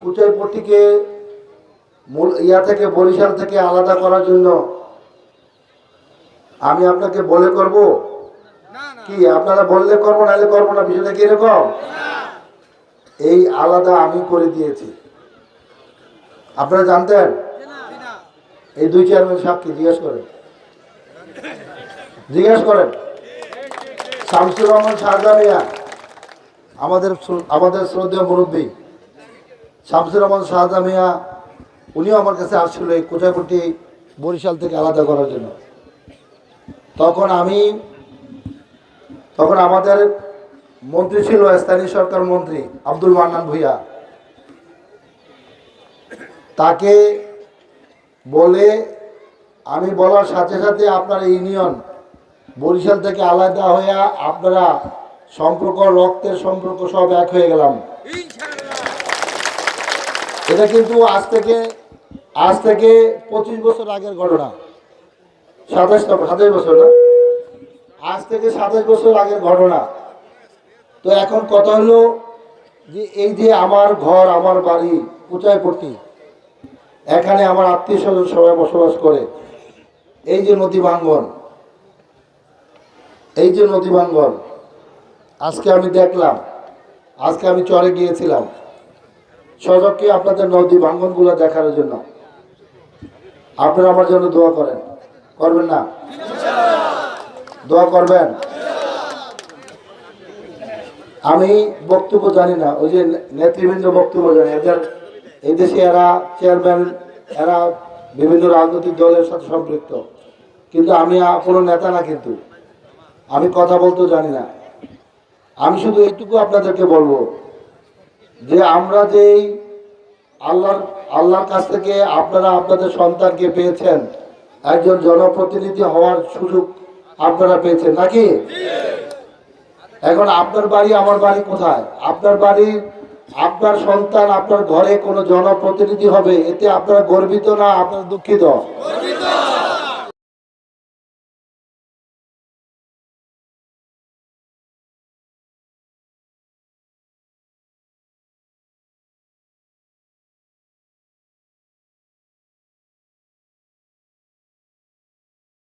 কুচাইপট্টিকে থেকে বরিশাল থেকে আলাদা করার জন্য আমি আপনাকে বলে করব কি? আপনারা বললে করবো, নাহলে করবো না। বিষয়টা কি এরকম? এই আলাদা আমি করে দিয়েছি, আপনারা জানতেন? এই দুই চেয়ারম্যান সাক্ষী, জিজ্ঞেস করেন। শামসুর রহমান শাহজাহান মিয়া, আমাদের শ্রদ্ধেয় মুরব্বী শামসুর রহমান শাহজাহান মিয়া, উনিও আমার কাছে আসছিল এই কুচাইপট্টি বরিশাল থেকে আলাদা করার জন্য। তখন আমাদের মন্ত্রী ছিল স্থানীয় সরকার মন্ত্রী আব্দুল মান্নান ভূঁইয়া। তাকে বলে আমি বলার সাথে সাথে আপনার ইউনিয়ন বরিশাল থেকে আলাদা হয়ে আপনারা সম্পর্ক, রক্তের সম্পর্ক সব এক হয়ে গেলাম। এটা কিন্তু আজ থেকে 25 বছর আগের ঘটনা। 27 বছর না, আজ থেকে 27 বছর আগের ঘটনা। তো এখন কথা হলো যে এই যে আমার ঘর, আমার বাড়ি কুচাইপট্টি, এখানে আমার আত্মীয় স্বজন সবাই বসবাস করে। এই যে নদী ভাঙ্গন, আজকে আমি দেখলাম, আজকে আমি চরে গিয়েছিলাম সড়ককে আপনাদের নদী ভাঙ্গনগুলো দেখার জন্য। আপনারা আমার জন্য দোয়া করবেন না? দোয়া করবেন। আমি বক্তব্য জানি না, ওই যে নেতৃবৃন্দ বক্তব্য জানে। এই দেশে এরা চেয়ারম্যান, এরা বিভিন্ন রাজনৈতিক দলের সাথে সম্পৃক্ত, কিন্তু আমি কোনো নেতা না, কিন্তু আমি কথা বলতেও জানি না। আমি শুধু এইটুকু আপনাদেরকে বলবো যে আমরা যেই আল্লাহর কাছ থেকে আপনারা আপনাদের সন্তানকে পেয়েছেন, একজন জনপ্রতিনিধি হওয়ার সুযোগ আপনারা পেয়েছেন নাকি? এখন আপনার বাড়ি আমার বাড়ি কোথায়? আপনার বাড়ি, আপনার সন্তান আপনার ঘরে কোনো জনপ্রতিনিধি হবে, এতে আপনারা গর্বিত না আপনারা দুঃখিত?